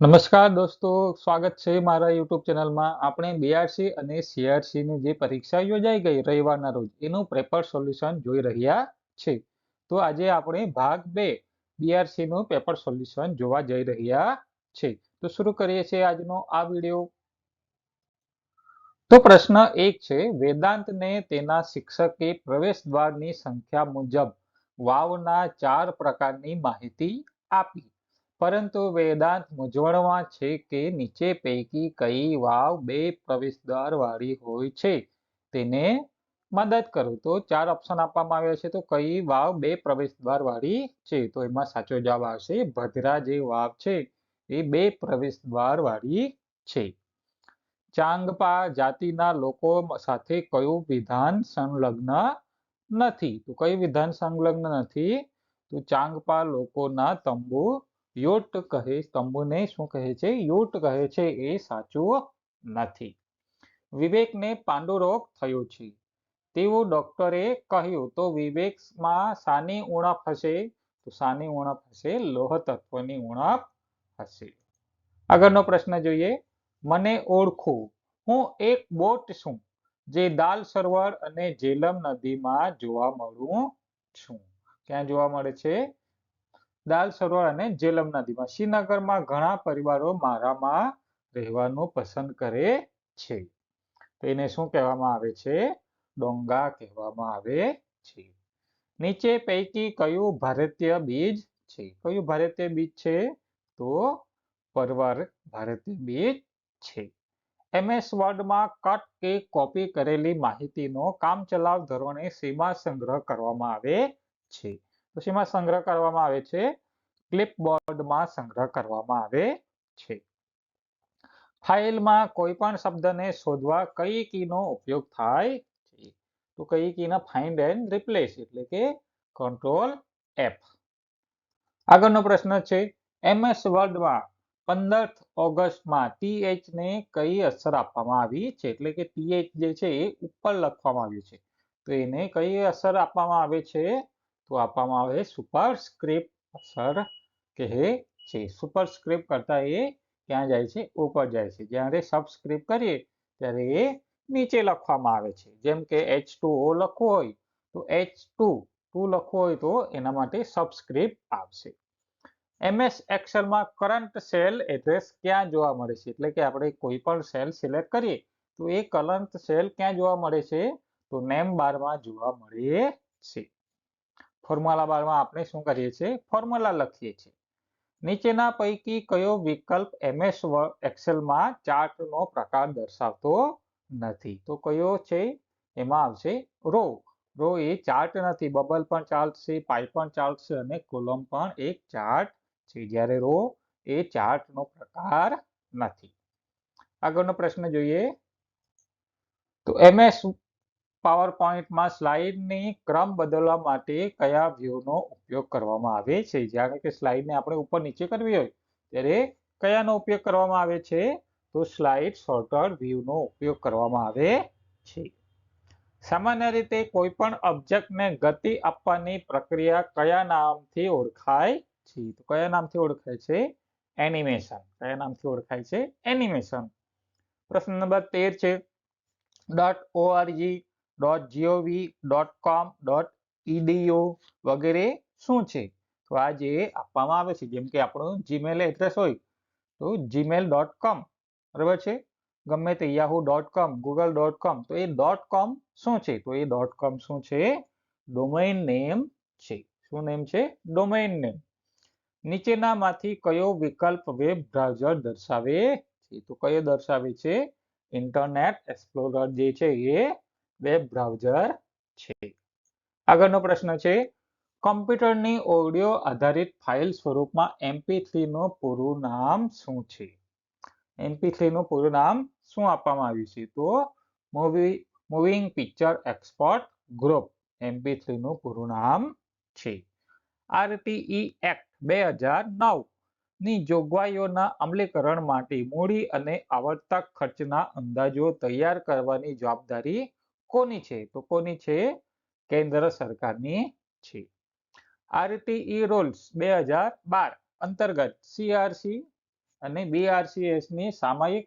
નમસ્કાર દોસ્તો, સ્વાગત છે મારા યુટ્યુબ ચેનલમાં. આપણે બીઆરસી અને સીઆરસીની જે પરીક્ષા યોજાઈ ગઈ રવિવારના રોજ એનું પેપર સોલ્યુશન જોઈ રહ્યા છે. તો આજે આપણે ભાગ 2 બીઆરસીનું પેપર સોલ્યુશન જોવા જઈ રહ્યા છે. તો શરૂ કરીએ છીએ આજનો આ વિડીયો. તો પ્રશ્ન 1 છે, વેદાંતને તેના શિક્ષકે પ્રવેશ દ્વારની સંખ્યા મુજબ વાવના 4 પ્રકારની માહિતી આપી, પરંતુ વેદાંત મૂંઝવણમાં છે કે નીચે પૈકી કઈ વાવ 2 પ્રવેશદ્વાર વાળી હોય છે. તેને મદદ કરો. તો 4 ઓપ્શન આપવામાં આવ્યા છે. તો કઈ વાવ 2 પ્રવેશદ્વાર વાળી છે? તો એમાં સાચો જવાબ આવશે ભદ્રા જે વાવ છે એ 2 પ્રવેશદ્વાર વાળી છે. ચાંગપા જાતિના લોકો સાથે કયું વિધાન સંલગ્ન નથી? તો કયું વિધાન સંલગ્ન નથી? તો ચાંગપા લોકોના તંબુ યોટ કહે, તંબુને શું કહે છે? યોટ કહે છે. એ સાચું નથી. વિવેકને પાંડુરોગ થયો છે તેવું ડોક્ટરે કહ્યું, તો વિવેકમાં શાની ઉણપ હશે? તો શાની ઉણપ હશે? લોહ તત્વની ઉણપ હશે. આગળનો પ્રશ્ન જોઈએ. મને ઓળખો, હું એક બોટ છું જે દાલ સરોવર અને જેલમ નદીમાં જોવા મળું છું. ક્યાં જોવા મળે છે? દાલ સરોવર અને જેલમ નદીમાં. શ્રીનગરમાં ઘણા પરિવારો મારામાં રહેવાનું પસંદ કરે છે. તો એને શું કહેવામાં આવે છે? ડોંગા કહેવામાં આવે છે. નીચે પૈકી કયું ભારતીય બીજ છે? કયું ભારતીય બીજ છે? તો પરવર ભારતીય બીજ છે. MS વર્ડમાં કટ કે કોપી કરેલી માહિતીનો કામચલાઉ ધોરણે શેમાં સંગ્રહ કરવામાં આવે છે? તો શેમાં સંગ્રહ કરવામાં આવે છે? ક્લિપબોર્ડમાં સંગ્રહ કરવામાં આવે છે. ફાઇલમાં કોઈ પણ શબ્દને શોધવા કઈ કીનો ઉપયોગ થાય છે? તો કઈ કીના? ફાઇન્ડ એન્ડ રિપ્લેસ એટલે કે કંટ્રોલ F. આગળનો પ્રશ્ન છે, MS વર્ડમાં 15 ઓગસ્ટમાં TH ને કઈ અક્ષર આપવામાં આવી છે? એટલે કે TH જે છે એ ઉપર લખવામાં આવ્યું છે. તો એને કઈ અક્ષર આપવામાં આવે છે? તો આપવામાં આવે સુપરસ્ક્રિપ્ટ અક્ષર કહે છે. સુપરસ્ક્રિપ્ટ કરતા એ ક્યાં જાય છે? ઉપર જાય છે. જ્યારે સબસ્ક્રિપ્ટ કરીએ ત્યારે એ નીચે લખવામાં આવે છે. જેમ કે H2O લખવું હોય તો H2 લખવું હોય તો એના માટે સબસ્ક્રિપ્ટ આવશે. MS એક્સેલમાં કરંટ સેલ એડ્રેસ ક્યાં જોવા મળે છે? એટલે કે આપણે કોઈ પણ સેલ સિલેક્ટ કરીએ તો એ કરંટ સેલ ક્યાં જોવા મળે છે? તો નેમ બારમાં જોવા મળે છે. ફોર્મ્યુલા બારમાં આપણે શું કરીએ છીએ? ફોર્મ્યુલા લખીએ છીએ. નીચેના પૈકી કયો વિકલ્પ MS એક્સેલમાં ચાર્ટનો પ્રકાર દર્શાવતો નથી? તો કયો છે? એમાં આવશે રો. રો એ ચાર્ટ નથી. બબલ પણ ચાલશે, પાઈ પણ ચાલશે અને કોલમ પણ એક ચાર્ટ છે. જ્યારે રો એ ચાર્ટનો પ્રકાર નથી. આગળનો પ્રશ્ન જોઈએ. તો MS પાવરપોઈન્ટમાં સ્લાઇડની ક્રમ બદલવા માટે કયા વ્યૂનો ઉપયોગ કરવામાં આવે છે? જ્યારે કે સ્લાઇડને આપણે ઉપર નીચે કરવી હોય ત્યારે કયાનો ઉપયોગ કરવામાં આવે છે? તો સ્લાઇડ સોર્ટર વ્યૂનો ઉપયોગ કરવામાં આવે છે. સામાન્ય રીતે કોઈ પણ ઓબ્જેક્ટને ગતિ આપવાની પ્રક્રિયા કયા નામથી ઓળખાય છે? તો કયા નામથી ઓળખાય છે? એનિમેશન. કયા નામથી ઓળખાય છે? એનિમેશન. પ્રશ્ન નંબર 13 છે, .org, .gov, .com, વગેરે શું છે? તો આ જે આપવામાં આવે છે, જેમ કે આપણું જીમેલ એડ્રેસ હોય તો gmail.com, બરાબર છે? ગમે તે yahoo.com, google.com, તો એ .com શું છે? તો એ .com શું છે? ડોમેઇન નેમ છે. શું નેમ છે? Domain name. નીચેનામાંથી કયો વિકલ્પ વેબ બ્રાઉઝર દર્શાવે છે? તો કયો દર્શાવે છે? ઇન્ટરનેટ એક્સપ્લોરર જે છે એ વેબ બ્રાઉઝર છે. આગળનો પ્રશ્ન છે, કમ્પ્યુટરની ઓડિયો આધારિત ફાઇલ સ્વરૂપમાં MP3 નું પૂરું નામ શું છે? MP3 નું પૂરું નામ શું આપવામાં આવ્યું છે? તો moving picture export group MP3 નું પૂરું નામ છે. RTE એક્ટ 2009 ની જોગવાઈઓના અમલીકરણ માટે મૂડી અને આવર્તક ખર્ચના અંદાજો તૈયાર કરવાની જવાબદારી કોની છે? તો કોની છે? કેન્દ્ર સરકારની છે. RTE રૂલ્સ 2012 અંતર્ગત CRC અને BRCS ની સામયિક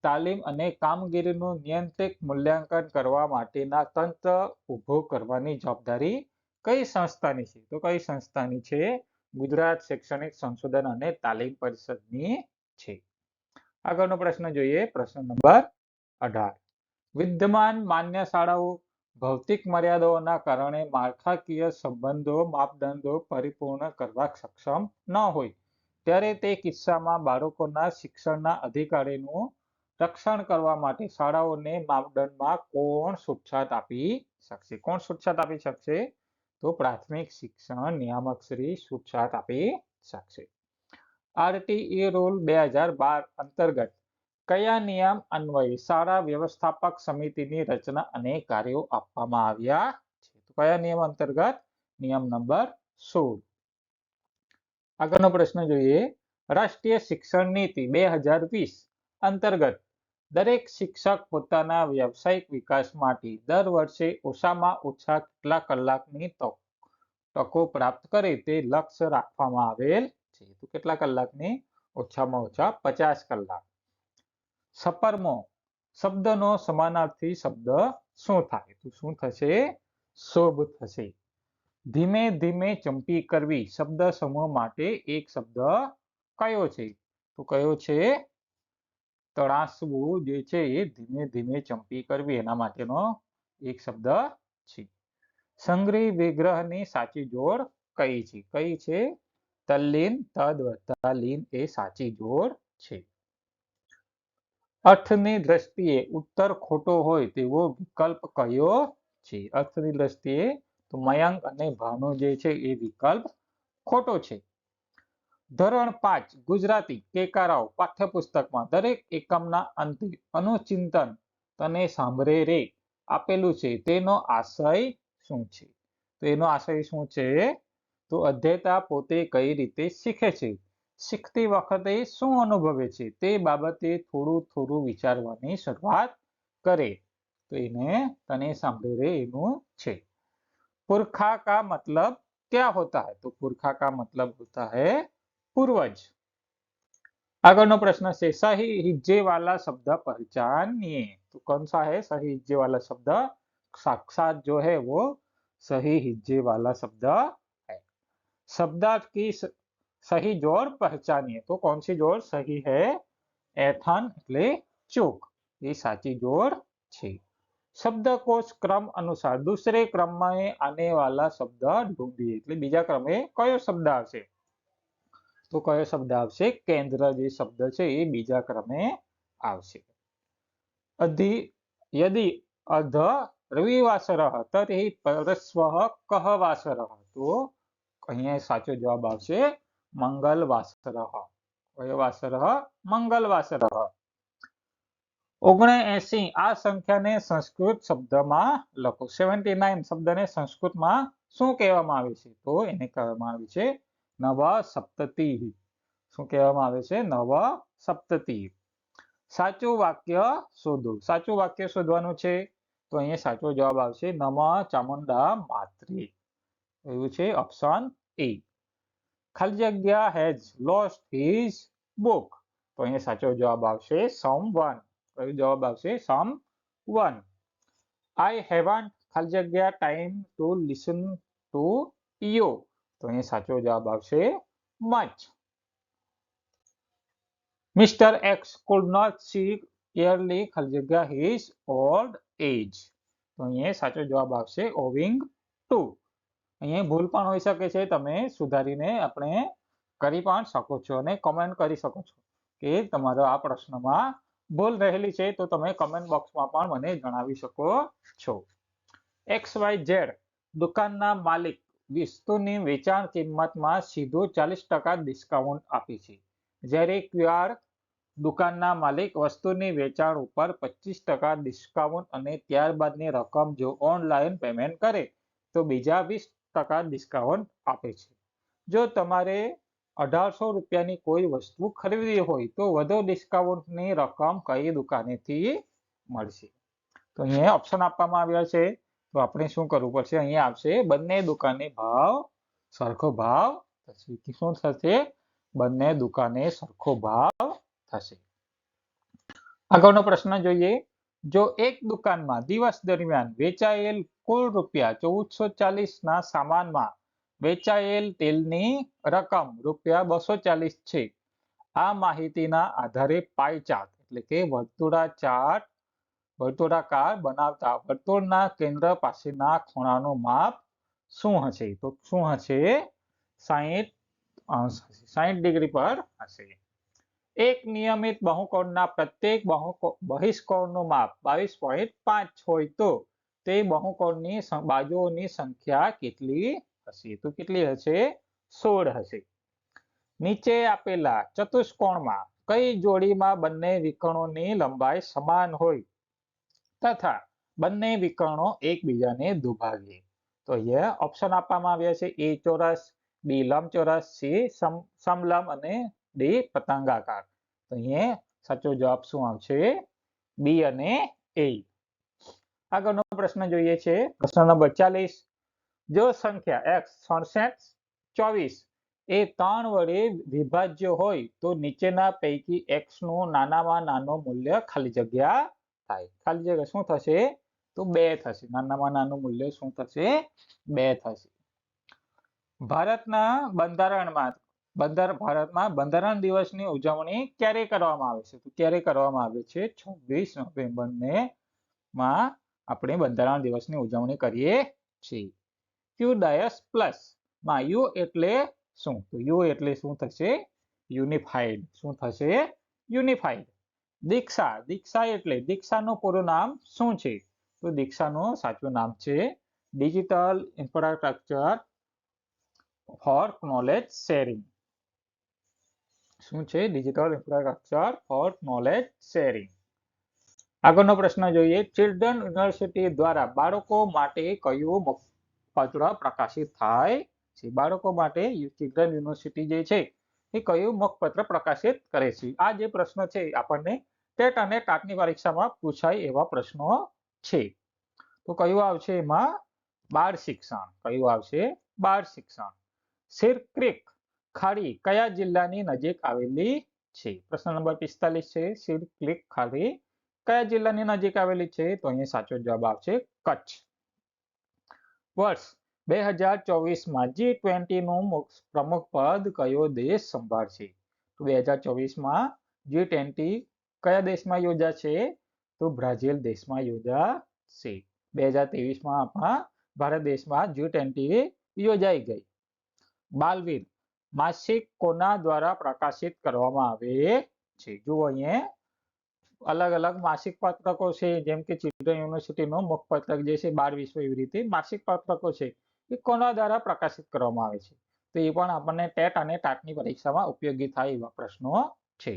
તાલીમ અને કામગીરીનું નિયંત્રિત મૂલ્યાંકન કરવા માટેના તંત્ર ઊભું કરવાની જવાબદારી કઈ સંસ્થાની છે? તો કઈ સંસ્થાની છે? ગુજરાત શૈક્ષણિક સંશોધન અને તાલીમ પરિષદની છે. આગળનો પ્રશ્ન જોઈએ, પ્રશ્ન નંબર 18. વિદ્યમાન માન્ય શાળાઓ ભૌતિક મર્યાદાઓના કારણે માળખાકીય સંબંધો માપદંડો પરિપૂર્ણ કરવા સક્ષમ ન હોય ત્યારે તે કિસ્સામાં બાળકોના શિક્ષણના અધિકારીનું રક્ષણ કરવા માટે શાળાઓને માપદંડમાં કોણ છૂટછાટ આપી શકશે? કોણ છૂટછાટ આપી શકશે? તો પ્રાથમિક શિક્ષણ નિયામક શ્રી છૂટછાટ આપી શકશે. RTE રૂલ 2012 અંતર્ગત કયા નિયમ અન્વયે શાળા વ્યવસ્થાપક સમિતિની રચના અને કાર્યો આપવામાં આવ્યા છે? તો કયા નિયમ અંતર્ગત? નિયમ નંબર 16. આગળનો પ્રશ્ન જોઈએ, રાષ્ટ્રીય શિક્ષણ નીતિ 2020 અંતર્ગત દરેક શિક્ષક પોતાના વ્યવસાયિક વિકાસ માટે દર વર્ષે ઓછામાં ઓછા કેટલા કલાકની તકો પ્રાપ્ત કરે તે લક્ષ્ય રાખવામાં આવેલ છે? તો કેટલા કલાકની? ઓછામાં ઓછા 50 કલાક. સપરમો શબ્દનો સમાનાર્થી શબ્દ શું થાય? તો શું થશે? શોભ થશે. ધીમે ધીમે ચંપી કરવી શબ્દ સમૂહ માટે એક શબ્દ કયો છે? તો કયો છે? તળાસવું જે છે એ ધીમે ધીમે ચંપી કરવી એના માટેનો એક શબ્દ છે. સંગ્રહી વિગ્રહની સાચી જોડ કઈ છે? કઈ છે? તલ્લીન તદ વત્તા લીન એ સાચી જોડ છે. અર્થની દ્રષ્ટિએ ઉત્તર ખોટો હોય તેવો વિકલ્પ કયો છે? અર્થની દ્રષ્ટિએ તો મયંક અને ભાનુ જે છે એ વિકલ્પ ખોટો છે. ધોરણ 5 ગુજરાતી કેકારાવ પાઠ્યપુસ્તકમાં દરેક એકમના અંતે અનુચિંતન તને સાંભળે રે આપેલું છે તેનો આશય શું છે? તો એનો આશય શું છે? તો અધ્યેતા પોતે કઈ રીતે શીખે છે, શીખતી વખતે શું અનુભવે છે તે બાબતે થોડું થોડું વિચારવાની શરૂઆત કરે. તો એને તને સાંભળે રે એનું છે. पुरखा का मतलब क्या होता है? तो पुरखा का मतलब होता है पूर्वज. આગળનો પ્રશ્ન છે, સही हिज्जे वाला शब्द पहचानिए. तो कौन सा है सही हिज्जे वाला शब्द? साक्षात जो है वो सही हिज्जे वाला शब्द है. शब्दार्थ की सही जोड़ पहचानिए. तो कौन सी जोड़ सही है? एथन એટલે ચૂક એ સાચી જોડ છે. शब्दकोश क्रम अनुसार दूसरे क्रम में आने वाला शब्द ढूंढिए. એટલે બીજા ક્રમે કયો શબ્દ આવશે? તો કયો શબ્દ આવશે? કેન્દ્ર જે શબ્દ છે એ બીજા ક્રમે આવશે. यदि अध रविवासरः तर्हि परश्वः कः वासरः? तो અહીંયા સાચો જવાબ આવશે મંગલવાસરः. કયો વાસરः? મંગલવાસરः. 79 આ સંખ્યાને સંસ્કૃત શબ્દમાં લખો. 79 શબ્દને સંસ્કૃતમાં શું કહેવામાં આવે છે? તો એને કહેવામાં આવે છે નવસપ્તતિ. શું કહેવામાં આવે છે? નવસપ્તતિ. સાચું વાક્ય શોધો. સાચું વાક્ય શોધવાનું છે તો અહીંયા સાચો જવાબ આવશે નમ ચામુંડા માત્રે. એવું છે ઓપ્શન એ. ખાલી જગ્યા હેઝ લોસ્ટ હિઝ બુક. તો અહીંયા સાચો જવાબ આવશે someone. કયો જવાબ આવશે? someone. I haven't ખાલી જગ્યા time to listen to you. તો અહીંયા સાચો જવાબ આવશે much. Mr. X could not see clearly ખાલી જગ્યા his old age. તો અહીંયા સાચો જવાબ આવશે owing to. અહીંયા ભૂલ પણ હોઈ શકે છે, તમે સુધારીને આપણે કરી પણ શકો છો અને કમેન્ટ કરી શકો છો કે તમારો આ પ્રશ્નમાં ભૂલ રહેલી છે તો તમે કમેન્ટ બોક્સમાં પણ મને જણાવી શકો છો. XYZ દુકાનના માલિક વસ્તુની વેચાણ કિંમતમાં સીધું 40% ડિસ્કાઉન્ટ આપે છે, જ્યારે QR દુકાનના માલિક વસ્તુની વેચાણ ઉપર 25% ડિસ્કાઉન્ટ અને ત્યારબાદની રકમ જો ઓનલાઈન પેમેન્ટ કરે તો બીજા 20% ડિસ્કાઉન્ટ આપે છે. જો તમારે 1800 રૂપિયાની કોઈ વસ્તુ ખરીદવી હોય તો વધુ ડિસ્કાઉન્ટની રકમ કઈ દુકાનેથી મળશે? તો અહીંયા ઓપ્શન આપવામાં આવ્યા છે તો આપણે શું કરવું પડશે? અહીંયા આવશે બંને દુકાને ભાવ સરખો ભાવ થશે. શું થશે? બંને દુકાને સરખો ભાવ થશે. આગળનો પ્રશ્ન જોઈએ. જો એક દુકાનમાં દિવસ દરમિયાન વેચાયેલ કુલ રૂપિયા 1440 ના સામાનમાં વેચાયેલ તેલની રકમ રૂપિયા 240 છે. આ માહિતીના આધારે પાઈ ચાર્ટ એટલે કે વર્તુળાકાર બનાવતા વર્તુળના કેન્દ્ર પાસેના ખૂણાનું માપ શું હશે? તો શું હશે? 60 ડિગ્રી પર હશે. એક નિયમિત બહુકોણના પ્રત્યેક બહિષ્કોણનું માપ 22.5 હોય તો તે બહુકોણની બાજુઓની સંખ્યા કેટલી હશે? તો કેટલી હશે? 16 હશે. નીચે આપેલા ચતુષ્કોણમાં કઈ જોડીમાં બંને વિકર્ણોની લંબાઈ સમાન હોય તથા બંને વિકર્ણો એકબીજાને દુભાગે? તો અહીંયા ઓપ્શન આપવામાં આવ્યા છે. એ ચોરસ, બી લંબચોરસ, સી સમલંબ અને ડી પતંગાકાર. તો અહીંયા સાચો જવાબ શું આવશે? બી અને એ. આગળનો પ્રશ્ન જોઈએ છે. પ્રશ્ન નંબર 40. જો સંખ્યા x 6724 એ 3 વડે વિભાજ્ય હોય તો નીચેના પૈકી x નું નાનામાં નાનું મૂલ્ય ખાલી જગ્યા થાય. ખાલી જગ્યા શું થશે? તો 2 થશે. નાનામાં નાનું મૂલ્ય શું થશે? 2 થશે. ભારતના બંધારણ દિવસની ઉજવણી ક્યારે કરવામાં આવે છે? તો ક્યારે કરવામાં આવે છે? 26 નવેમ્બરને માં આપણે બંધારણ દિવસની ઉજવણી કરીએ છીએ. ક્યુ ડાયસ પ્લસ માં યુ એટલે શું? તો યુ એટલે શું થશે? યુનિફાઈડ. શું થશે? યુનિફાઈડ. દીક્ષા એટલે દીક્ષાનું પૂરું નામ શું છે? તો દીક્ષાનું સાચું નામ છે digital infrastructure four knowledge sharing. શું છે? Digital infrastructure four knowledge sharing. આગળનો પ્રશ્ન જોઈએ. ચિલ્ડ્રન યુનિવર્સિટી દ્વારા બાળકો માટે કયું મુખપત્ર પ્રકાશિત થાય છે? બાળકો માટે ચિલ્ડ્રન યુનિવર્સિટી જે છે એ કયું મુખપત્ર પ્રકાશિત કરે છે? આ જે પ્રશ્ન છે આપણને ટેટ અને ટાટની પરીક્ષામાં પૂછાય એવા પ્રશ્નો છે. તો કયું આવશે એમાં? બાળ શિક્ષણ. કયું આવશે? બાળ શિક્ષણ. સિર ક્રીક ખાડી કયા જિલ્લાની નજીક આવેલી છે? પ્રશ્ન નંબર 45 છે. સિર ક્રીક ખાડી કયા જિલ્લાની નજીક આવેલી છે? તો અહીંયા સાચો જવાબ આવશે કચ્છ. વર્ષ 2024માં G20 નું પ્રમુખ પદ કયો દેશ સંભાળશે? તો 2024માં G20 કયા દેશમાં યોજાશે? તો બ્રાઝિલ દેશમાં યોજાશે. 2023માં આપણા ભારત દેશમાં G20 યોજાઈ ગઈ. બાલવીર માસિક કોના દ્વારા પ્રકાશિત કરવામાં આવે છે? જુઓ અહીંયા અલગ અલગ માસિક પત્રકો છે, જેમ કે ચિલ્ડ્રન યુનિવર્સિટીનું મુખપત્રક જે છે બાળ વિશ્વ, એવી રીતે માસિક પત્રકો છે એ કોના દ્વારા પ્રકાશિત કરવામાં આવે છે? તો એ પણ આપણને ટેટ અને ટાટની પરીક્ષામાં ઉપયોગી થાય એવા પ્રશ્નો છે.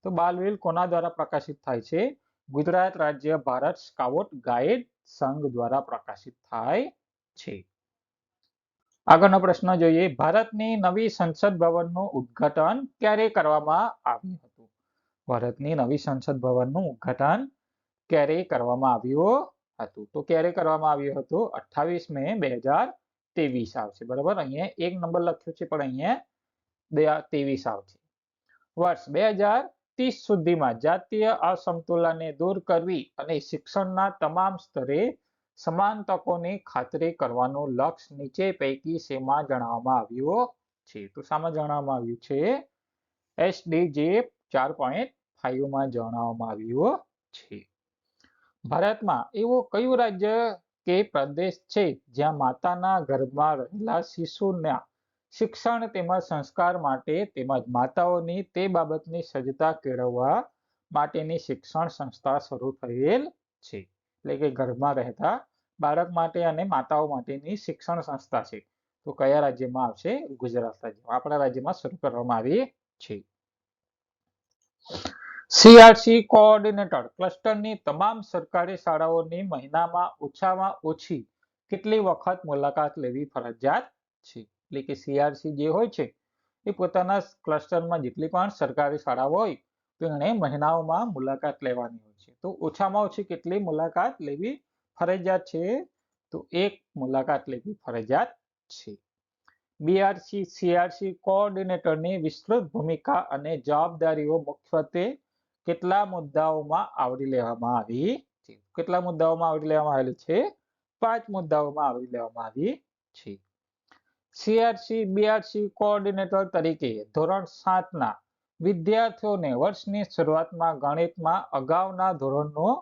તો બાલવીર કોના દ્વારા પ્રકાશિત થાય છે? ગુજરાત રાજ્ય ભારત સ્કાઉટ ગાઈડ સંઘ દ્વારા પ્રકાશિત થાય છે. આગળનો પ્રશ્ન જોઈએ. ભારતની નવી સંસદ ભવનનું ઉદ્ઘાટન ક્યારે કરવામાં આવ્યું હતું? ભારતની નવી સંસદ ભવનનું ઉદ્ઘાટન ક્યારે કરવામાં આવ્યું હતું? તો ક્યારે કરવામાં આવ્યું હતું? 28 મે 2023 આવશે. બરાબર. અહીંયા 1 નંબર લખ્યો છે પણ અહીંયા 23 આવશે. વર્ષ 2030 સુધીમાં જાતીય અસમતુલાને દૂર કરવી અને શિક્ષણના તમામ સ્તરે સમાન તકોની ખાતરી કરવાનું લક્ષ્ય નીચે પૈકી શેમાં જણાવવામાં આવ્યું છે? તો શામાં જણાવવામાં આવ્યું છે? SDG 4.5માં જણાવવામાં આવ્યું છે. ભારતમાં એવું કયું રાજ્ય કે પ્રદેશ છે જ્યાં માતાના ગર્ભમાં રહેલા શિશુના શિક્ષણ તેમજ સંસ્કાર માટે તેમજ માતાઓની તે બાબતની સજ્જતા કેળવવા માટેની શિક્ષણ સંસ્થા શરૂ થયેલ છે? એટલે કે ગર્ભમાં રહેતા બાળક માટે અને માતાઓ માટેની શિક્ષણ સંસ્થા છે. તો કયા રાજ્યમાં આવશે? ગુજરાત રાજ્યમાં. આપણા રાજ્યમાં શરૂ કરવામાં આવી છે. CRC કોઓર્ડિનેટર ક્લસ્ટરની તમામ સરકારી શાળાઓની મહિનામાં ઓછામાં ઓછી કેટલી વખત મુલાકાત લેવી ફરજિયાત છે? એટલે કે CRC જે હોય છે એ પોતાના ક્લસ્ટરમાં જેટલી પણ સરકારી શાળાઓ હોય તો એને મહિનાઓમાં મુલાકાત લેવાની હોય છે. તો ઓછામાં ઓછી કેટલી મુલાકાત લેવી ફરજિયાત છે? તો 1 મુલાકાત લેવી ફરજિયાત છે. બીઆરસી સીઆરસી કોઓર્ડિનેટરની વિસ્તૃત ભૂમિકા અને જવાબદારીઓ મુખ્યત્વે કેટલા મુદ્દાઓમાં આવરી લેવામાં આવી છે? કેટલા મુદ્દાઓમાં આવરી લેવામાં આવેલી છે? 5 મુદ્દાઓમાં આવરી લેવામાં આવી છે. સીઆરસી બીઆરસી કોઓર્ડિનેટર તરીકે ધોરણ 7ના વિદ્યાર્થીઓને વર્ષની શરૂઆતમાં ગણિતમાં અગાઉના ધોરણનું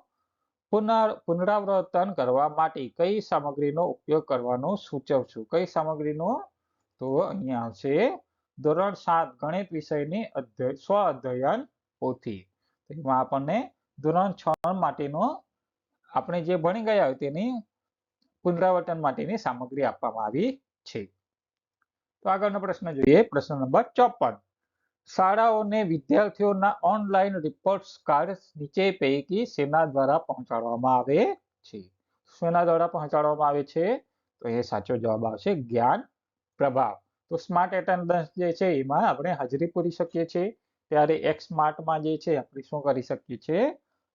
પુનરાવર્તન કરવા માટે કઈ સામગ્રીનો ઉપયોગ કરવાનો સૂચવશું? કઈ સામગ્રીનો? તો અહીંયા આવશે ધોરણ 7 ગણિત વિષયની સ્વ અધ્યયન પોથી. એમાં આપણને ધોરણ 6 માટેનો આપણે જે ભણી ગયા હોય તેની પુનરાવર્તન માટેની સામગ્રી આપવામાં આવી છે. તો આગળનો પ્રશ્ન જોઈએ, પ્રશ્ન નંબર 54. શાળાઓને વિદ્યાર્થીઓના ઓનલાઈન રિપોર્ટ્સ કાર્ડ નીચે પૈકી શેના દ્વારા પહોંચાડવામાં આવે છે? શેના દ્વારા પહોંચાડવામાં આવે છે? તો એ સાચો જવાબ આવશે જ્ઞાન પ્રભાવ. તો સ્માર્ટ એટેન્ડન્સ જે છે એમાં આપણે હાજરી પૂરી શકીએ છીએ, ત્યારે એક્સ સ્માર્ટમાં જે છે આપણે શું કરી શકીએ છીએ?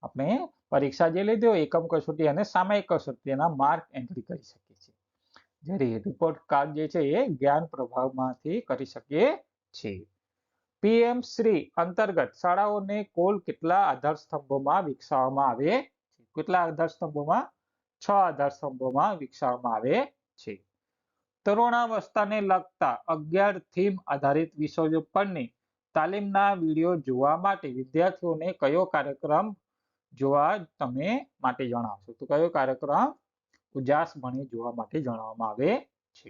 આપણે પરીક્ષા જે લીધી હોય એકમ કસોટી અને સામયિક કસોટી એના માર્ક એન્ટ્રી કરી શકીએ છીએ. જ્યારે રિપોર્ટ કાર્ડ જે છે એ જ્ઞાન પ્રભાવમાંથી કરી શકીએ છીએ. પીએમ શ્રી અંતર્ગત શાળાઓને કુલ કેટલા આધાર સ્તંભોમાં વિકસાવવામાં આવે? કેટલા આધાર સ્તંભોમાં? 6 આધાર સ્તંભોમાં વિકસાવવામાં આવે છે. તરુણાવસ્થાને લગતા 11 થીમ આધારિત વિષયો પરની તાલીમના વિડીયો જોવા માટે વિદ્યાર્થીઓને કયો કાર્યક્રમ જોવા તમે માટે જણાવશો? તો કયો કાર્યક્રમ ઉજાસ ભણી જોવા માટે જણાવવામાં આવે છે?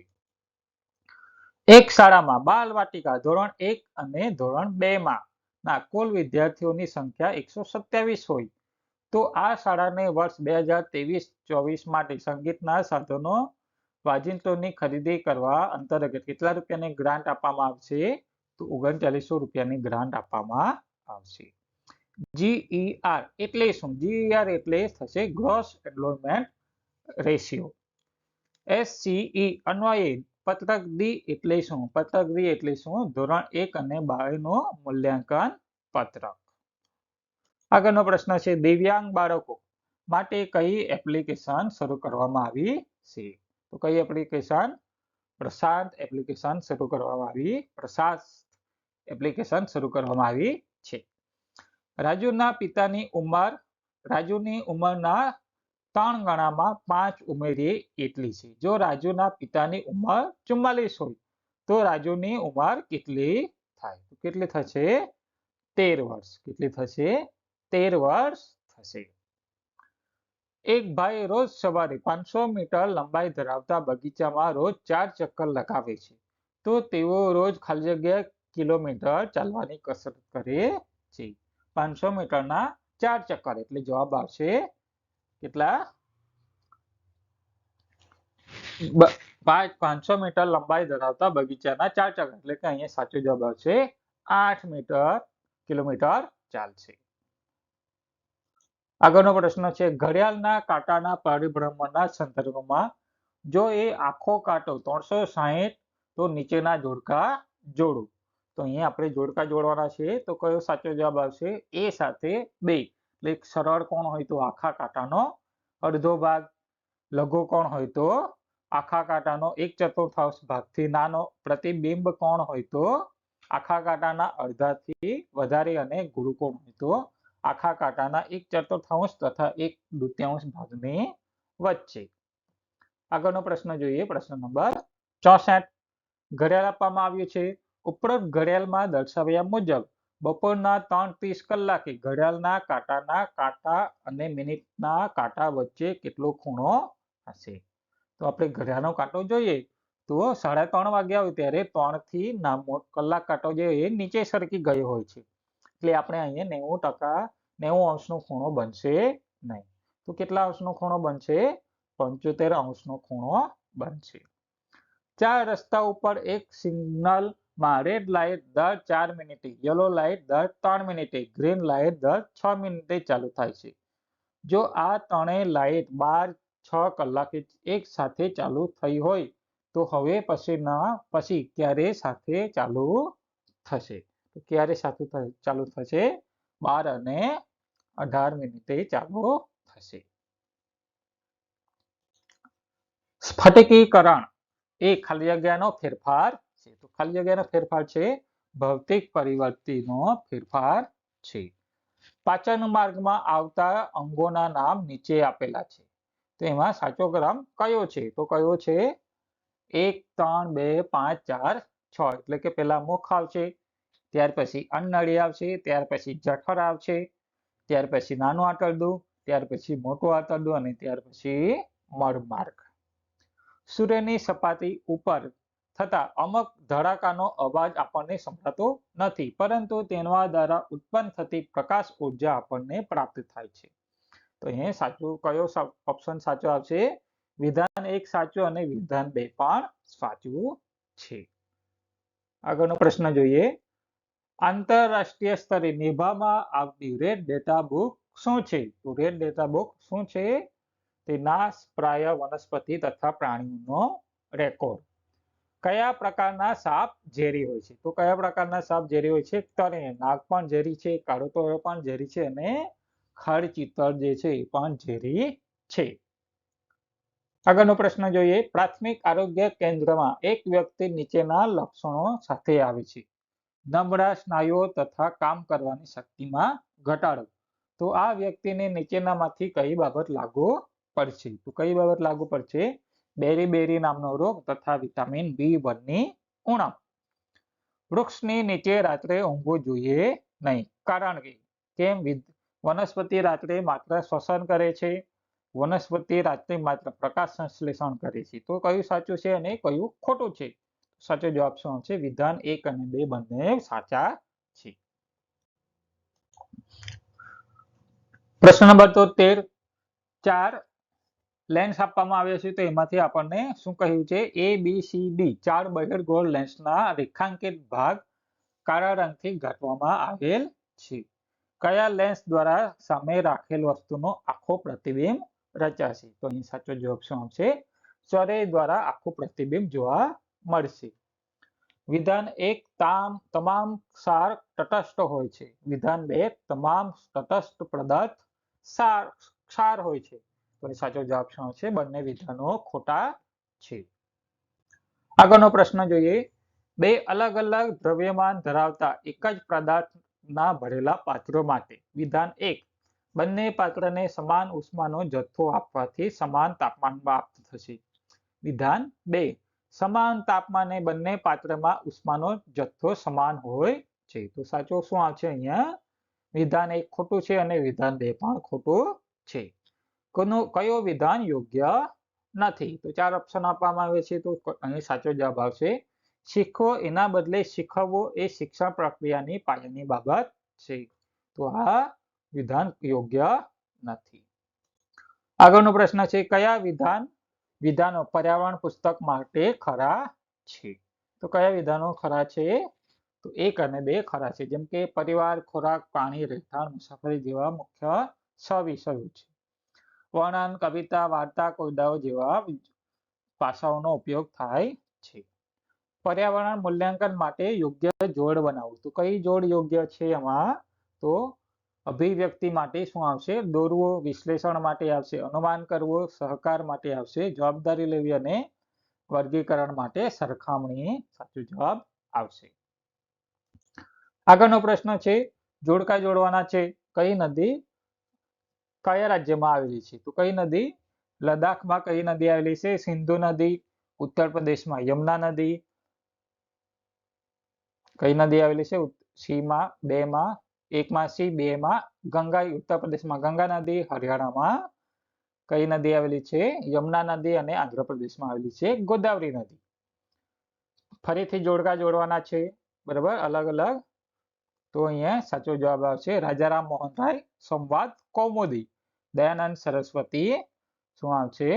એક શાળામાં બાલ વાટિકા ધોરણ 1 અને ધોરણ 2 માં કુલ વિદ્યાર્થીઓની સંખ્યા 127 હોય તો આ શાળાને વર્ષ 2023-24 માટે સંગીતના સાધનો વાજિંત્રોની ખરીદી કરવા અંતર્ગત કેટલા રૂપિયાની ગ્રાન્ટ આપવામાં આવશે? તો 3900 રૂપિયાની ગ્રાન્ટ આપવામાં આવશે. GER એટલે શું? GER એટલે થશે ગ્રોસ એન્રોલમેન્ટ રેશિયો. SCE અન્વયે પત્રક ડી એટલે શું? પત્રક ડી એટલે શું? ધોરણ 1 અને 2 નો મૂલ્યાંકન પત્રક. આગળનો પ્રશ્ન છે, દિવ્યાંગ બાળકો માટે કઈ એપ્લિકેશન શરૂ કરવામાં આવી છે? તો કઈ એપ્લિકેશન? પ્રશાંત એપ્લિકેશન શરૂ કરવામાં આવી. પ્રશાંત એપ્લિકેશન શરૂ કરવામાં આવી છે. રાજુના પિતાની ઉંમર રાજુની ઉંમરના 3 ગણામાં 5 ઉમેરીએ એટલી છે. જો રાજુના પિતાની ઉંમર 44 હોય તો રાજુની ઉંમર કેટલી થાય? કેટલી થશે? 13 વર્ષ. કેટલી થશે? 13 વર્ષ થશે. એક ભાઈ રોજ સવારે 500 મીટર લંબાઈ ધરાવતા બગીચામાં રોજ 4 ચક્કર લગાવે છે તો તેઓ રોજ ખાલી જગ્યા કિલોમીટર ચાલવાની કસરત કરે છે. 500 મીટરના 4 ચક્કર એટલે જવાબ આવશે કેટલા? 500 મીટર લંબાઈ ધરાવતા બગીચાના 4 ચક્કર એટલે કે અહીંયા સાચો જવાબ આવશે 8 કિલોમીટર ચાલશે. આગળનો પ્રશ્ન છે, ઘડિયાળના કાંટાના પરિભ્રમણના સંદર્ભમાં જો એ આખો કાંટો 360 તો નીચેના જોડકા જોડો. તો અહીંયા આપણે જોડકા જોડવાના છે તો કયો સાચો જવાબ આવશે? એ સાથે 2. એટલે સરળ કોણ હોય તો આખા કાંટાનો અડધો ભાગ, લઘુ કોણ હોય તો આખા કાંટાનો 1/4 ભાગથી નાનો, પ્રતિબિંબ કોણ હોય તો આખા કાંટાના અડધાથી વધારે અને ગુરુ કોણ હોય તો આખા કાંટાના 1/4 તથા 1/2 ભાગની વચ્ચે. આગળનો પ્રશ્ન જોઈએ, પ્રશ્ન નંબર 64. ઘડિયાળ આપવામાં આવ્યું છે. ઉપરોક્ત ઘડિયાળમાં દર્શાવ્યા મુજબ બપોરના 3:30 કલાકે ઘડિયાળના કાંટાના કાંટા અને મિનિટના કાંટા વચ્ચે કેટલો ખૂણો હશે? તો આપણે ઘડિયાળનો કાંટો જોઈએ તો 3:30 વાગ્યા હોય ત્યારે 3 થી કલાક કાંટો જે એ નીચે સરકી ગયો હોય છે એટલે આપણે અહીંયા 90 અંશનો ખૂણો બનશે નહીં. તો કેટલા અંશનો ખૂણો બનશે? 75 અંશનો ખૂણો બનશે. 4 રસ્તા ઉપર એક સિગ્નલમાં રેડ લાઇટ દર 4 મિનિટે, યલો લાઇટ દર 3 મિનિટે, ગ્રીન લાઇટ દર 6 મિનિટે ચાલુ થાય છે. જો આ ત્રણેય લાઇટ 12-6 કલાકે એક સાથે ચાલુ થઈ હોય તો હવે પછી ક્યારે સાથે ચાલુ થશે? તો ક્યારે સાથે ચાલુ થશે? 12 અને 18 મિનિટે ચાલુ થશે. સ્ફટિકીકરણ એ ખાલી જગ્યાનો ફેરફાર છે. તો ખાલી જગ્યાનો ફેરફાર છે ભૌતિક પરિવર્તનનો ફેરફાર છે. પાચન માર્ગમાં આવતા અંગોના નામ નીચે આપેલા છે. તો એમાં સાચો ક્રમ કયો છે? તો કયો છે 1, 3, 2, 5, 4, 6 એટલે કે પહેલા મુખ આવશે, ત્યાર પછી અન્નનળી આવશે, ત્યાર પછી જઠર આવશે, ત્યાર પછી નાનું આંતરડું, ત્યાર પછી મોટું આંતરડું અને ત્યાર પછી મળમાર્ગ. સૂર્યની સપાટી ઉપર થતા અમુક ધડાકાનો અવાજ આપણને સંભળાતો નથી, પરંતુ તેના દ્વારા ઉત્પન્ન થતી પ્રકાશ ઉર્જા આપણને પ્રાપ્ત થાય છે. તો અહીંયા સાચું કયો ઓપ્શન સાચો આવશે? વિધાન 1 સાચું અને વિધાન 2 પણ સાચું છે. આગળનો પ્રશ્ન જોઈએ. આંતરરાષ્ટ્રીય સ્તરે નિભાવવામાં આવતી રેડ ડેટા બુક શું છે? તો રેડ ડેટા બુક શું છે? તે નાશપ્રાય વનસ્પતિ તથા પ્રાણીઓનો રેકોર્ડ. કયા પ્રકારના સાપ ઝેરી હોય છે? તો કયા પ્રકારના સાપ ઝેરી હોય છે? તરણેર, નાગ પણ ઝેરી છે, કાળોતોરો પણ ઝેરી છે અને ખડચિતર જે છે એ પણ ઝેરી છે. આગળનો પ્રશ્ન જોઈએ. પ્રાથમિક આરોગ્ય કેન્દ્રમાં એક વ્યક્તિ નીચેના લક્ષણો સાથે આવે છે. નબળા સ્નાયુઓ તથા કામ કરવાની શક્તિમાં ઘટાડો. તો આ વ્યક્તિને નીચેનામાંથી કઈ બાબત લાગુ પડશે? તો કઈ બાબત લાગુ પડશે? બેરી નામનો રોગ તથા વિટામિન B1 ની ઉણપ. વૃક્ષની નીચે રાત્રે ઊંઘવું જોઈએ નહીં. કારણ કે કેમ? વનસ્પતિ રાત્રે માત્ર શ્વસન કરે છે, વનસ્પતિ રાત્રે માત્ર પ્રકાશ સંશ્લેષણ કરે છે. તો કયું સાચું છે અને કયું ખોટું છે? સાચો જવાબ શું છે? વિધાન 1 અને 2 બંને સાચા છે. પ્રશ્ન નંબર 73. 4 લેન્સ આપવામાં આવ્યા છે, તો એમાંથી આપણને શું કહ્યું છે? ABCD 4 બહિર્ગોળ લેન્સના રેખાંકિત ભાગ કાળા રંગથી ઘટવામાં આવેલ છે. કયા લેન્સ દ્વારા સામે રાખેલ વસ્તુનો આખો પ્રતિબિંબ રચાશે? તો અહીં સાચો જવાબ શું આવશે? ચોરસ દ્વારા આખું પ્રતિબિંબ જોવા મળશે. વિધાન 1 તમામ ક્ષાર તટસ્થ હોય છે. વિધાન 2 તમામ તટસ્થ પદાર્થ ક્ષાર હોય છે. તો સાચો જવાબ શું છે? બંને વિધાનો ખોટા છે. આગળનો પ્રશ્ન જોઈએ. બે અલગ અલગ દ્રવ્યમાન ધરાવતા એક જ પદાર્થના ભરેલા પાત્રો માટે. વિધાન 1 બંને પાત્રને સમાન ઉષ્માનો જથ્થો આપવાથી સમાન તાપમાન પ્રાપ્ત થશે. વિધાન 2 સમાન તાપમાને બંને પાત્રમાં ઉષ્માનો જથ્થો સમાન હોય છે. તો સાચો શું આવશે અહીંયા? વિધાન 1 ખોટું છે અને વિધાન 2 પણ ખોટું છે. કયો વિધાન યોગ્ય નથી? તો 4 ઓપ્શન આપવામાં આવે છે, તો અહીં સાચો જવાબ આવશે શીખવો એના બદલે શીખવવો એ શિક્ષણ પ્રક્રિયાની પાયાની બાબત છે. તો આ વિધાન યોગ્ય નથી. આગળનો પ્રશ્ન છે. કયા વિધાનો પર્યાવરણ પુસ્તક માટે ખરા છે? તો કયા વિધાનો ખરા છે? તો 1 અને 2 ખરા છે. જેમ કે પરિવાર, ખોરાક, પાણી, રહેઠાણ, મુસાફરી જેવા મુખ્ય 6 વિષયો છે. વર્ણન, કવિતા, વાર્તા, કોયડાઓ જેવા ભાષાઓનો ઉપયોગ થાય છે. પર્યાવરણ મૂલ્યાંકન માટે યોગ્ય જોડ બનાવવું. તો કઈ જોડ યોગ્ય છે એમાં? તો અભિવ્યક્તિ માટે શું આવશે? દોરવો. વિશ્લેષણ માટે આવશે અનુમાન કરવું. સહકાર માટે આવશે જવાબદારી લેવી અને વર્ગીકરણ માટે સરખામણી સાચો જવાબ આવશે. આગળનો પ્રશ્ન છે. જોડકા જોડવાના છે. કઈ નદી કયા રાજ્યમાં આવેલી છે? તો કઈ નદી? લદ્દાખમાં કઈ નદી આવેલી છે? સિંધુ નદી. ઉત્તર પ્રદેશમાં યમુના નદી. કઈ નદી આવેલી છે? C-માં 2માં 1માં C 2માં ગંગા. ઉત્તર પ્રદેશમાં ગંગા નદી. હરિયાણામાં કઈ નદી આવેલી છે? યમુના નદી અને આંધ્રપ્રદેશમાં આવેલી છે ગોદાવરી નદી. ફરીથી જોડકા જોડવાના છે, બરાબર, અલગ અલગ. તો અહીંયા સાચો જવાબ આવશે રાજારામ મોહન રાય સંવાદ કૌમુદી. દયાનંદ સરસ્વતી શું આવશે?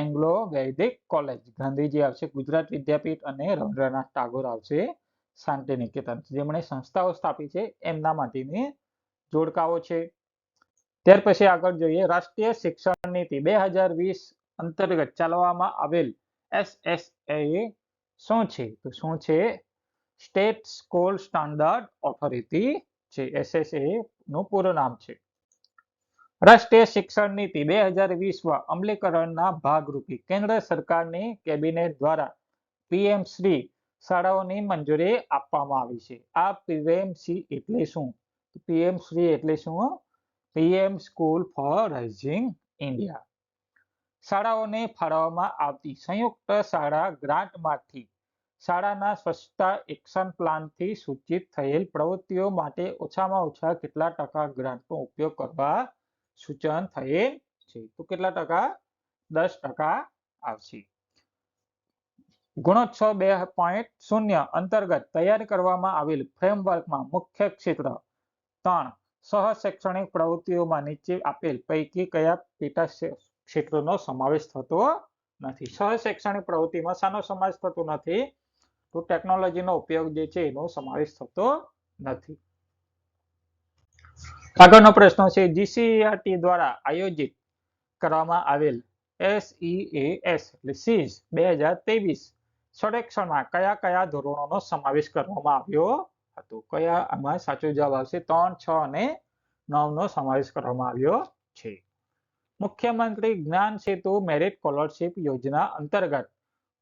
એંગ્લો વૈદિક કોલેજ. ગાંધીજી આવશે ગુજરાત વિદ્યાપીઠ અને રવિન્દ્રનાથ ટાગોર આવશે શાંતિ નિકેતન. જેમણે સંસ્થાઓ સ્થાપી છે એમના માટેની જોડકાઓ છે. ત્યાર પછી આગળ જોઈએ. રાષ્ટ્રીય શિક્ષણ નીતિ 2020 અંતર્ગત ચાલવામાં આવેલ SSA શું છે? તો શું છે? સ્ટેટ સ્કૂલ સ્ટાન્ડર્ડ ઓથોરિટી છે. SSA નું પૂરું નામ છે. રાષ્ટ્રીય શિક્ષણ નીતિ 2020 અમલીકરણના ભાગરૂપે કેન્દ્ર સરકારની કેબિનેટ દ્વારા PM શ્રી શાળાઓની મંજૂરી આપવામાં આવી છે. આ પીએમસી એટલે શું? પીએમસી એટલે શું? PM school four rising India. શાળાઓને ફાળવવામાં આવતી સંયુક્ત શાળા ગ્રાન્ટમાંથી શાળાના સ્વચ્છતા એક્શન પ્લાનથી સૂચિત થયેલ પ્રવૃત્તિઓ માટે ઓછામાં ઓછા કેટલા ટકા ગ્રાન્ટનો ઉપયોગ કરવા સૂચન થયેલ છે? તો કેટલા ટકા? 10% આવશે. ગુણોત્સવ 2.0 અંતર્ગત તૈયાર કરવામાં આવેલ ફ્રેમવર્કમાં મુખ્ય ક્ષેત્ર 3 સહ-શૈક્ષણિક પ્રવૃત્તિઓમાં નીચે આપેલ પૈકી કયા પેટા ક્ષેત્રનો સમાવેશ થતો નથી? સહ-શૈક્ષણિક પ્રવૃત્તિમાં શાનો સમાવેશ થતો નથી? તો ટેકનોલોજીનો ઉપયોગ જે છે એનો સમાવેશ થતો નથી. આગળનો પ્રશ્ન છે જીસીઈઆરટી દ્વારા આયોજિત કરવામાં આવેલ SEAS એટલે SEAS 2023 સર્વેક્ષણમાં કયા કયા ધોરણોનો સમાવેશ કરવામાં આવ્યો હતો? કયા? આમાં સાચો જવાબ આવશે 3, 6 અને 9 નો સમાવેશ કરવામાં આવ્યો છે. મુખ્યમંત્રી જ્ઞાન સેતુ મેરિટ સ્કોલરશિપ યોજના અંતર્ગત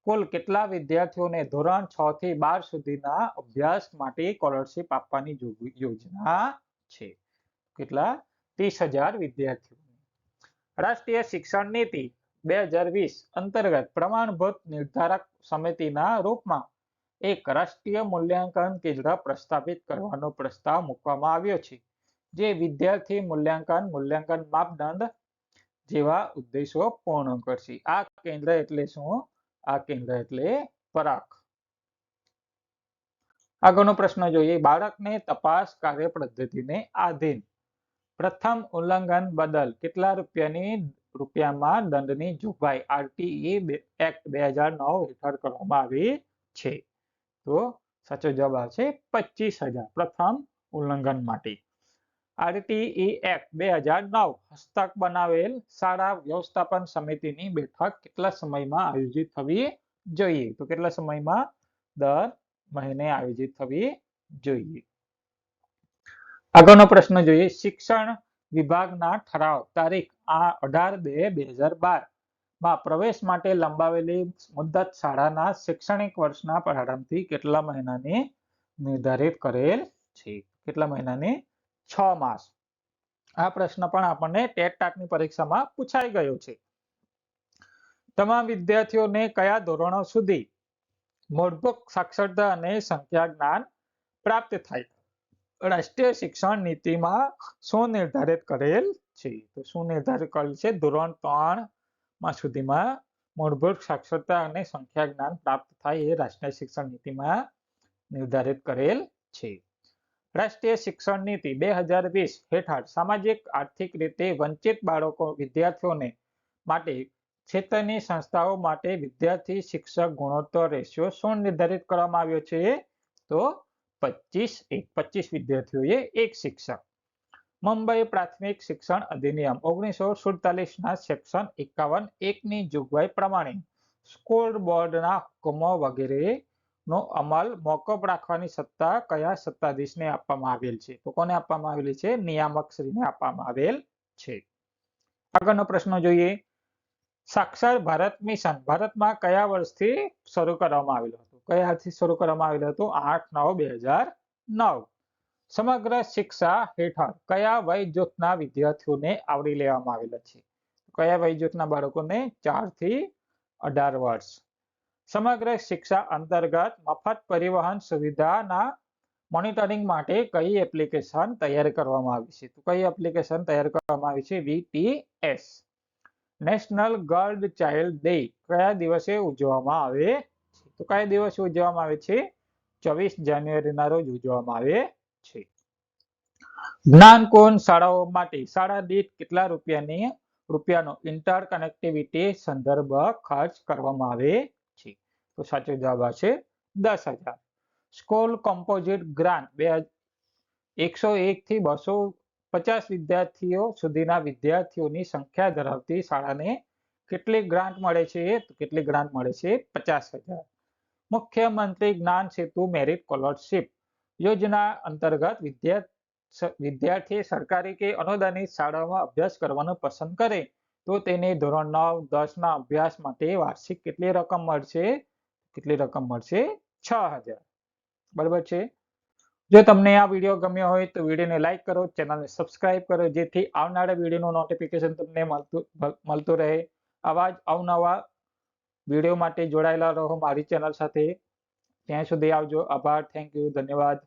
કુલ કેટલા વિદ્યાર્થીઓને ધોરણ 6 થી 12 સુધીના અભ્યાસ માટે સ્કોલરશિપ આપવાની યોજના છે? કેટલા? 30,000 વિદ્યાર્થીઓ. રાષ્ટ્રીય શિક્ષણ નીતિ 2020 અંતર્ગત પ્રમાણભૂત નિર્ધારક સમિતિના રૂપમાં એક રાષ્ટ્રીય મૂલ્યાંકન કેન્દ્ર પ્રસ્થાપિત કરવાનો પ્રસ્તાવ મૂકવામાં આવ્યો છે, જે વિદ્યાર્થી મૂલ્યાંકન માપદંડ જેવા ઉદ્દેશો પૂર્ણ કરશે. આ કેન્દ્ર એટલે શું? આ કેન્દ્ર એટલે પરાખ. આગળનો પ્રશ્ન જોઈએ. બાળકને તપાસ કાર્યપદ્ધતિને આધીન પ્રથમ ઉલ્લંઘન બદલ કેટલા રૂપિયામાં દંડની જોગવાઈ આરટીઈ એક્ટ 2009 હેઠળ કરવામાં આવી છે? તો સાચો જવાબ આવશે 25,000 પ્રથમ ઉલ્લંઘન માટે. આરટીઈ એક્ટ 2009 હસ્તક બનાવેલ શાળા વ્યવસ્થાપન સમિતિની બેઠક કેટલા સમયમાં આયોજિત થવી જોઈએ? તો કેટલા સમયમાં? દર મહિને આયોજિત થવી જોઈએ. આગળનો પ્રશ્ન જોઈએ. શિક્ષણ વિભાગના ઠરાવ તારીખ 18/2/2012 માં પ્રવેશ માટે લંબાવેલી મુદત શાળાના શૈક્ષણિક વર્ષના પ્રારંભથી કેટલા મહિનાની નિર્ધારિત કરેલ છે? કેટલા મહિનાની? 6 માસ. આ પ્રશ્ન પણ આપણને ટેટ-ટાટની પરીક્ષામાં પૂછાઈ ગયો છે. તમામ વિદ્યાર્થીઓને કયા ધોરણો સુધી મૂળભૂત સાક્ષરતા અને સંખ્યા જ્ઞાન પ્રાપ્ત થાય? રાષ્ટ્રીય શિક્ષણ નીતિમાં શું નિર્ધારિત કરેલ છે? તો શું નિર્ધારિત કરેલ છે? ધોરણ 3 સુધીમાં મૂળભૂત સાક્ષરતા અને સંખ્યા જ્ઞાન પ્રાપ્ત થાય એ રાષ્ટ્રીય શિક્ષણ નીતિમાં નિર્ધારિત કરેલ છે. રાષ્ટ્રીય શિક્ષણ નીતિ 2020 હેઠળ સામાજિક આર્થિક રીતે વંચિત વિદ્યાર્થીઓને માટે ક્ષેત્રની સંસ્થાઓ માટે વિદ્યાર્થી શિક્ષક ગુણોત્તર રેશિયો શું નિર્ધારિત કરવામાં આવ્યો છે? તો 25 વિદ્યાર્થીઓએ 1 શિક્ષક. મુંબઈ પ્રાથમિક શિક્ષણ અધિનિયમ 1947 સેક્શન 51(1) ની જોગવાઈ પ્રમાણે સ્કૂલ બોર્ડના હુકમો વગેરેનો અમલ મોકૂફ રાખવાની સત્તા કયા સત્તાધીશને આપવામાં આવેલ છે? તો કોને આપવામાં આવેલી છે? નિયામકશ્રીને આપવામાં આવેલ છે. આગળનો પ્રશ્ન જોઈએ. સાક્ષર ભારત મિશન ભારતમાં કયા વર્ષથી શરૂ કરવામાં આવેલું હતું? કયાથી શરૂ કરવામાં આવેલું હતું? 8/9/2009. સમગ્ર શિક્ષા હેઠળ કયા વય જૂથના વિદ્યાર્થીઓને આવરી લેવામાં આવેલા છે? કયા વય જૂથના બાળકોને? 4 થી 18 વર્ષ. સમગ્ર શિક્ષા અંતર્ગત મફત પરિવહન સુવિધાના મોનિટરિંગ માટે કઈ એપ્લિકેશન તૈયાર કરવામાં આવી છે? તો કઈ એપ્લિકેશન તૈયાર કરવામાં આવી છે? VTS. National girl child day કયા દિવસે ઉજવવામાં આવે છે? તો કયા દિવસે ઉજવવામાં આવે છે? 24 જાન્યુઆરીના રોજ ઉજવવામાં આવે છે. જ્ઞાનકુંજ શાળાઓ માટે શાળા દીઠ કેટલા રૂપિયાનો ઇન્ટર કનેક્ટિવિટી સંદર્ભ ખર્ચ કરવામાં આવે છે? તો સાચો જવાબ આવશે 10,000. સ્કૂલ કમ્પોઝિટ ગ્રાન્ટ 101 થી 250 વિદ્યાર્થીઓ સુધીના વિદ્યાર્થીઓની સંખ્યા ધરાવતી શાળાને કેટલી ગ્રાન્ટ મળે છે? તો કેટલી ગ્રાન્ટ મળે છે? 50,000. મુખ્યમંત્રી જ્ઞાન સેતુ મેરિટ સ્કોલરશિપ યોજના અંતર્ગત વિદ્યાર્થી સરકારી કે અનુદાનિત શાળામાં અભ્યાસ કરવાનું પસંદ કરે તો તેને ધોરણ 9, 10 ના અભ્યાસ માટે વાર્ષિક કેટલી રકમ મળશે? કેટલી રકમ મળશે? 6000. બરાબર છે. જો તમને આ વિડીયો ગમ્યો હોય તો વિડીયોને લાઈક કરો, ચેનલને સબસ્ક્રાઇબ કરો, જેથી આવનારા વિડીયોનું નોટિફિકેશન તમને મળતું રહે. આવા જ અવનવા વિડીયો માટે જોડાયેલા રહો મારી ચેનલ સાથે. ત્યાં સુધી આવજો. આભાર. Thank you. ધન્યવાદ.